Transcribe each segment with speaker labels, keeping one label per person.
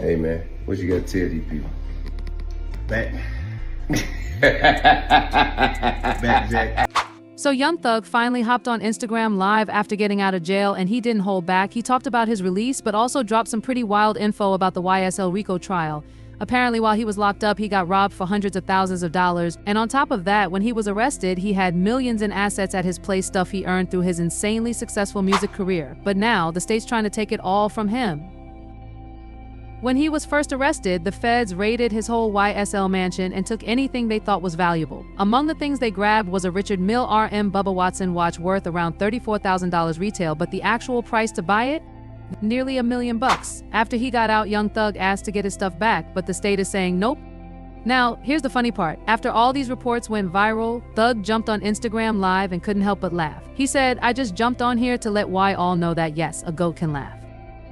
Speaker 1: Hey man, what you got to tell these people?
Speaker 2: Back. Back, Jack.
Speaker 3: So Young Thug finally hopped on Instagram Live after getting out of jail, and he didn't hold back. He talked about his release, but also dropped some pretty wild info about the YSL RICO trial. Apparently, while he was locked up, he got robbed for hundreds of thousands of dollars. And on top of that, when he was arrested, he had millions in assets at his place, stuff he earned through his insanely successful music career. But now, the state's trying to take it all from him. When he was first arrested, the feds raided his whole YSL mansion and took anything they thought was valuable. Among the things they grabbed was a Richard Mille RM Bubba Watson watch worth around $34,000 retail, but the actual price to buy it? Nearly $1 million. After he got out, Young Thug asked to get his stuff back, but the state is saying nope. Now, here's the funny part. After all these reports went viral, Thug jumped on Instagram Live and couldn't help but laugh. He said, "I just jumped on here to let all know that yes, a goat can laugh."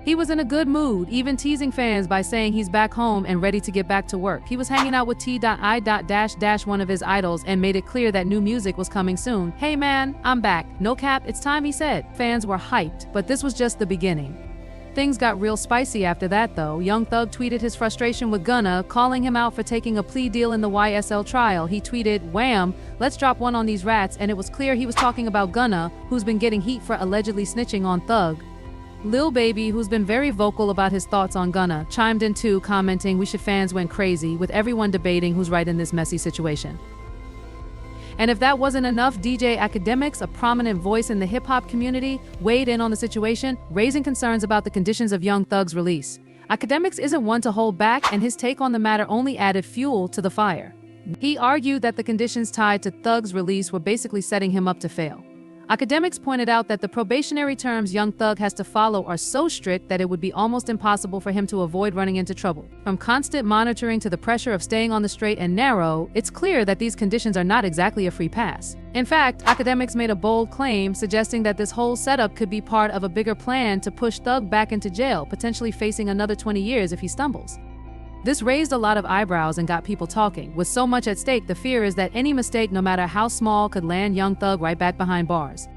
Speaker 3: He was in a good mood, even teasing fans by saying he's back home and ready to get back to work. He was hanging out with T.I. one of his idols, and made it clear that new music was coming soon. "Hey man, I'm back. No cap, it's time," he said. Fans were hyped, but this was just the beginning. Things got real spicy after that though. Young Thug tweeted his frustration with Gunna, calling him out for taking a plea deal in the YSL trial. He tweeted, "Wham, let's drop one on these rats," and it was clear he was talking about Gunna, who's been getting heat for allegedly snitching on Thug. Lil Baby, who's been very vocal about his thoughts on Gunna, chimed in too, commenting, "We should fans went crazy," with everyone debating who's right in this messy situation. And if that wasn't enough, DJ Academics, a prominent voice in the hip-hop community, weighed in on the situation, raising concerns about the conditions of Young Thug's release. Academics isn't one to hold back, and his take on the matter only added fuel to the fire. He argued that the conditions tied to Thug's release were basically setting him up to fail. Academics pointed out that the probationary terms Young Thug has to follow are so strict that it would be almost impossible for him to avoid running into trouble. From constant monitoring to the pressure of staying on the straight and narrow, it's clear that these conditions are not exactly a free pass. In fact, Academics made a bold claim, suggesting that this whole setup could be part of a bigger plan to push Thug back into jail, potentially facing another 20 years if he stumbles. This raised a lot of eyebrows and got people talking. With so much at stake, the fear is that any mistake, no matter how small, could land Young Thug right back behind bars.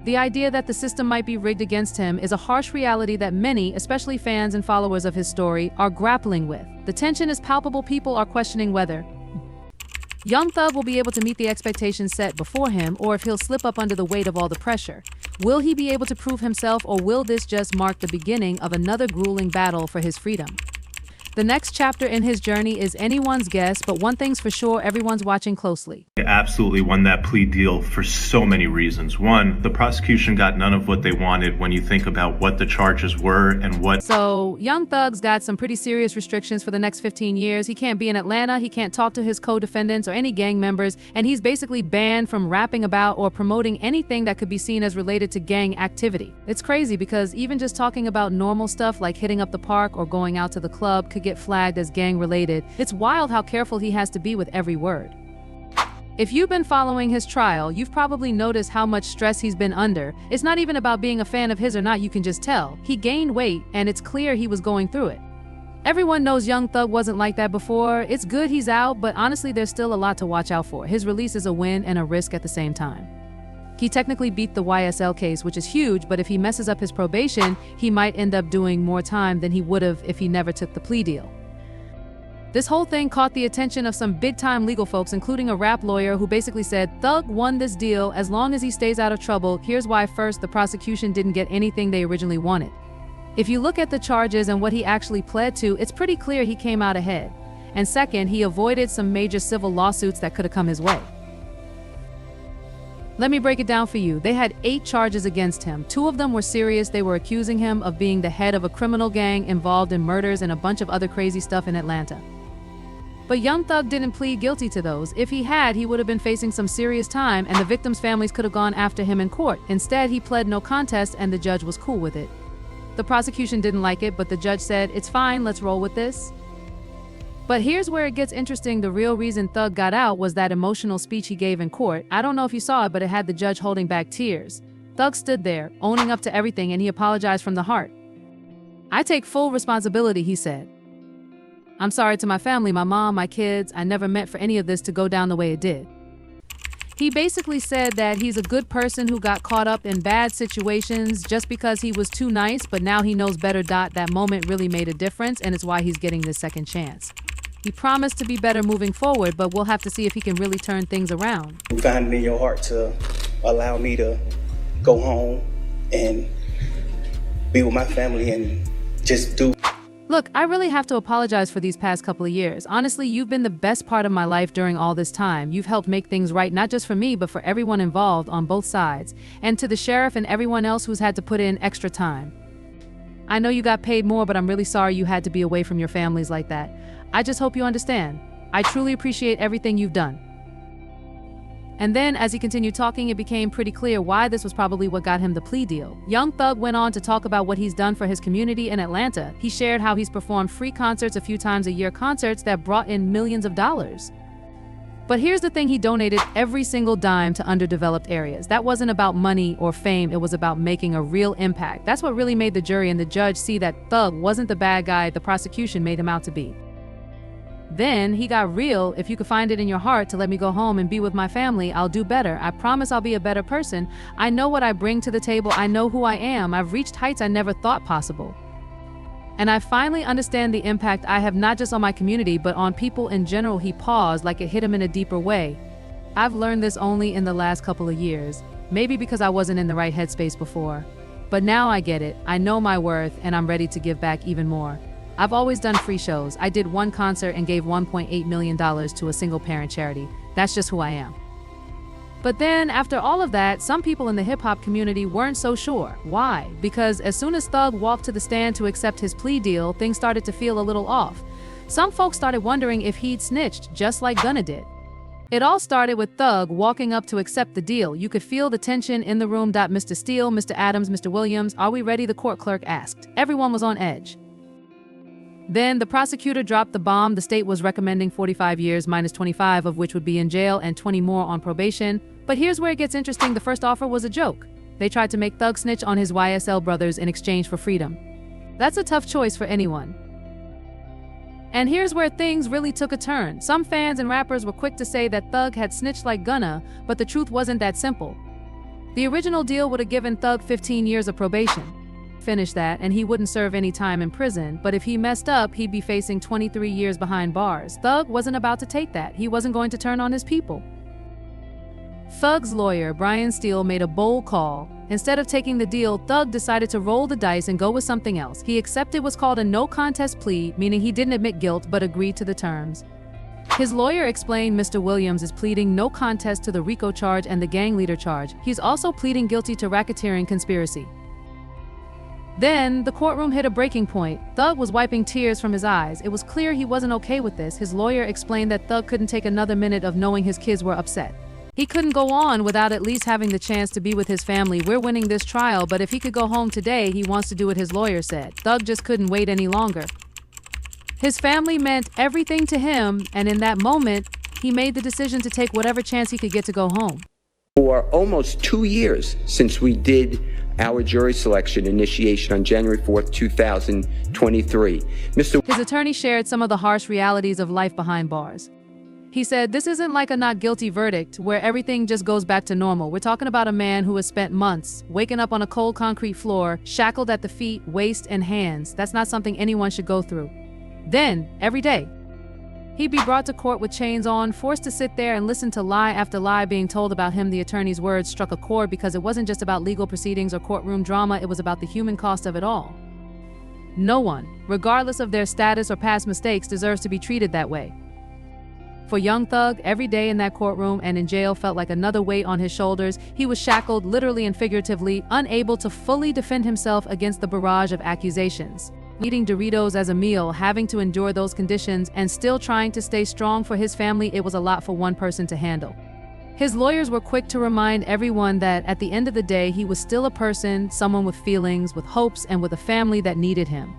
Speaker 3: The idea that the system might be rigged against him is a harsh reality that many, especially fans and followers of his story, are grappling with. The tension is palpable. People are questioning whether Young Thug will be able to meet the expectations set before him, or if he'll slip up under the weight of all the pressure. Will he be able to prove himself, or will this just mark the beginning of another grueling battle for his freedom? The next chapter in his journey is anyone's guess, but one thing's for sure, everyone's watching closely.
Speaker 4: They absolutely won that plea deal for so many reasons. One, the prosecution got none of what they wanted when you think about what the charges were and what...
Speaker 3: So, Young Thug's got some pretty serious restrictions for the next 15 years. He can't be in Atlanta, he can't talk to his co-defendants or any gang members, and he's basically banned from rapping about or promoting anything that could be seen as related to gang activity. It's crazy because even just talking about normal stuff like hitting up the park or going out to the club could get flagged as gang-related. It's wild how careful he has to be with every word. If you've been following his trial, you've probably noticed how much stress he's been under. It's not even about being a fan of his or not, you can just tell. He gained weight, and it's clear he was going through it. Everyone knows Young Thug wasn't like that before. It's good he's out, but honestly, there's still a lot to watch out for. His release is a win and a risk at the same time. He technically beat the YSL case, which is huge, but if he messes up his probation, he might end up doing more time than he would have if he never took the plea deal. This whole thing caught the attention of some big-time legal folks, including a rap lawyer who basically said, Thug won this deal as long as he stays out of trouble. Here's why. First, the prosecution didn't get anything they originally wanted. If you look at the charges and what he actually pled to, it's pretty clear he came out ahead. And second, he avoided some major civil lawsuits that could have come his way. Let me break it down for you. They had 8 charges against him. 2 of them were serious. They were accusing him of being the head of a criminal gang involved in murders and a bunch of other crazy stuff in Atlanta. But Young Thug didn't plead guilty to those. If he had, he would have been facing some serious time, and the victims' families could have gone after him in court. Instead, he pled no contest, and the judge was cool with it. The prosecution didn't like it, but the judge said, "It's fine, let's roll with this." But here's where it gets interesting. The real reason Thug got out was that emotional speech he gave in court. I don't know if you saw it, but it had the judge holding back tears. Thug stood there, owning up to everything, and he apologized from the heart. "I take full responsibility," he said. "I'm sorry to my family, my mom, my kids. I never meant for any of this to go down the way it did." He basically said that he's a good person who got caught up in bad situations just because he was too nice, but now he knows better. That moment really made a difference, and it's why he's getting this second chance. He promised to be better moving forward, but we'll have to see if he can really turn things around.
Speaker 5: You find it in your heart to allow me to go home and be with my family and just do.
Speaker 3: Look, I really have to apologize for these past couple of years. Honestly, you've been the best part of my life during all this time. You've helped make things right, not just for me, but for everyone involved on both sides. And to the sheriff and everyone else who's had to put in extra time. I know you got paid more, but I'm really sorry you had to be away from your families like that. I just hope you understand. I truly appreciate everything you've done. And then, as he continued talking, it became pretty clear why this was probably what got him the plea deal. Young Thug went on to talk about what he's done for his community in Atlanta. He shared how he's performed free concerts a few times a year, concerts that brought in millions of dollars. But here's the thing, he donated every single dime to underdeveloped areas. That wasn't about money or fame, it was about making a real impact. That's what really made the jury and the judge see that Thug wasn't the bad guy the prosecution made him out to be. Then he got real. If you could find it in your heart to let me go home and be with my family, I'll do better. I promise I'll be a better person. I know what I bring to the table. I know who I am. I've reached heights I never thought possible. And I finally understand the impact I have not just on my community, but on people in general. He paused like it hit him in a deeper way. I've learned this only in the last couple of years. Maybe because I wasn't in the right headspace before. But now I get it. I know my worth and I'm ready to give back even more. I've always done free shows. I did one concert and gave $1.8 million to a single-parent charity. That's just who I am. But then, after all of that, some people in the hip-hop community weren't so sure. Why? Because as soon as Thug walked to the stand to accept his plea deal, things started to feel a little off. Some folks started wondering if he'd snitched, just like Gunna did. It all started with Thug walking up to accept the deal. You could feel the tension in the room. Mr. Steele, Mr. Adams, Mr. Williams, are we ready? The court clerk asked. Everyone was on edge. Then the prosecutor dropped the bomb. The state was recommending 45 years minus 25 of which would be in jail and 20 more on probation. But here's where it gets interesting. The first offer was a joke. They tried to make Thug snitch on his YSL brothers in exchange for freedom. That's a tough choice for anyone. And here's where things really took a turn. Some fans and rappers were quick to say that Thug had snitched like Gunna, but the truth wasn't that simple. The original deal would have given Thug 15 years of probation. Finish that and he wouldn't serve any time in prison, but if he messed up, he'd be facing 23 years behind bars. Thug wasn't about to take that. He wasn't going to turn on his people. Thug's lawyer, Brian Steele, made a bold call. Instead of taking the deal, Thug decided to roll the dice and go with something else. He accepted what's called a no-contest plea, meaning he didn't admit guilt but agreed to the terms. His lawyer explained Mr. Williams is pleading no contest to the RICO charge and the gang leader charge. He's also pleading guilty to racketeering conspiracy. Then, the courtroom hit a breaking point. Thug was wiping tears from his eyes. It was clear he wasn't okay with this. His lawyer explained that Thug couldn't take another minute of knowing his kids were upset. He couldn't go on without at least having the chance to be with his family. We're winning this trial, but if he could go home today, he wants to do what his lawyer said. Thug just couldn't wait any longer. His family meant everything to him, and in that moment, he made the decision to take whatever chance he could get to go home.
Speaker 6: For almost 2 years since we did our jury selection initiation on January 4th, 2023. His
Speaker 3: attorney shared some of the harsh realities of life behind bars. He said, this isn't like a not guilty verdict where everything just goes back to normal. We're talking about a man who has spent months waking up on a cold concrete floor, shackled at the feet, waist, and hands. That's not something anyone should go through. Then, every day, he'd be brought to court with chains on, forced to sit there and listen to lie after lie being told about him. The attorney's words struck a chord because it wasn't just about legal proceedings or courtroom drama, it was about the human cost of it all. No one, regardless of their status or past mistakes, deserves to be treated that way. For young Thug, every day in that courtroom and in jail felt like another weight on his shoulders. He was shackled, literally and figuratively, unable to fully defend himself against the barrage of accusations. Eating Doritos as a meal, having to endure those conditions, and still trying to stay strong for his family, it was a lot for one person to handle. His lawyers were quick to remind everyone that at the end of the day, he was still a person, someone with feelings, with hopes, and with a family that needed him.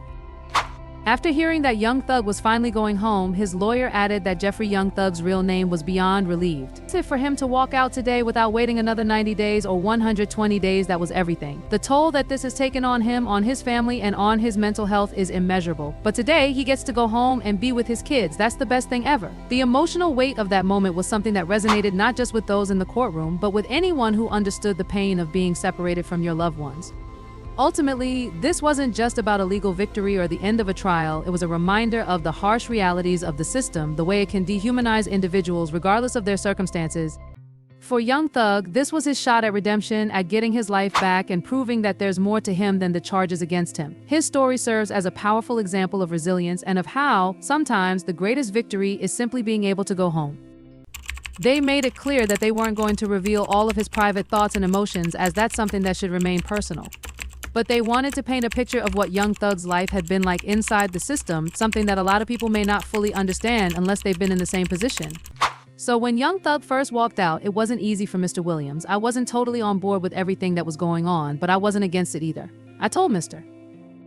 Speaker 3: After hearing that Young Thug was finally going home, his lawyer added that Jeffrey Young Thug's real name was beyond relieved. For him to walk out today without waiting another 90 days or 120 days, that was everything. The toll that this has taken on him, on his family, and on his mental health is immeasurable. But today, he gets to go home and be with his kids. That's the best thing ever. The emotional weight of that moment was something that resonated not just with those in the courtroom, but with anyone who understood the pain of being separated from your loved ones. Ultimately, this wasn't just about a legal victory or the end of a trial. It was a reminder of the harsh realities of the system, the way it can dehumanize individuals regardless of their circumstances. For Young Thug, this was his shot at redemption, at getting his life back and proving that there's more to him than the charges against him. His story serves as a powerful example of resilience and of how, sometimes, the greatest victory is simply being able to go home. They made it clear that they weren't going to reveal all of his private thoughts and emotions, as that's something that should remain personal. But they wanted to paint a picture of what Young Thug's life had been like inside the system, something that a lot of people may not fully understand unless they've been in the same position. So when Young Thug first walked out, it wasn't easy for Mr. Williams. I wasn't totally on board with everything that was going on, but I wasn't against it either. I told Mr.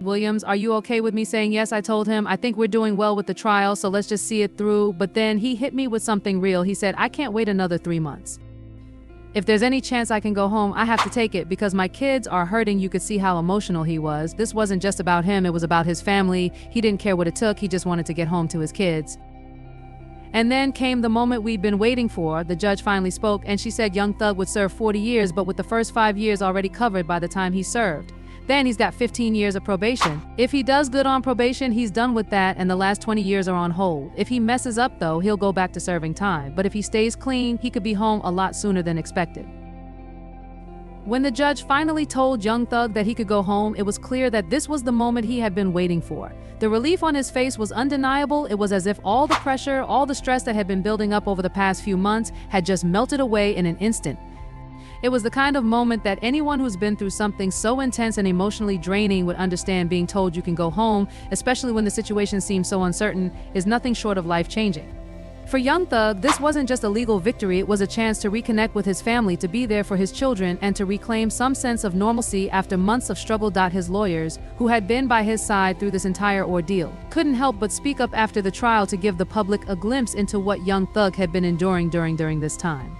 Speaker 3: Williams, "Are you okay with me saying yes?" I told him, "I think we're doing well with the trial, so let's just see it through." But then he hit me with something real. He said, "I can't wait another 3 months. If there's any chance I can go home, I have to take it because my kids are hurting." You could see how emotional he was. This wasn't just about him, it was about his family. He didn't care what it took, he just wanted to get home to his kids. And then came the moment we'd been waiting for. The judge finally spoke, and she said Young Thug would serve 40 years, but with the first 5 years already covered by the time he served. Then he's got 15 years of probation. If he does good on probation, he's done with that, and the last 20 years are on hold. If he messes up, though, he'll go back to serving time. But if he stays clean, he could be home a lot sooner than expected. When the judge finally told Young Thug that he could go home, it was clear that this was the moment he had been waiting for. The relief on his face was undeniable. It was as if all the pressure, all the stress that had been building up over the past few months had just melted away in an instant. It was the kind of moment that anyone who's been through something so intense and emotionally draining would understand. Being told you can go home, especially when the situation seems so uncertain, is nothing short of life-changing. For Young Thug, this wasn't just a legal victory, it was a chance to reconnect with his family, to be there for his children, and to reclaim some sense of normalcy after months of struggle. His lawyers, who had been by his side through this entire ordeal, couldn't help but speak up after the trial to give the public a glimpse into what Young Thug had been enduring during this time.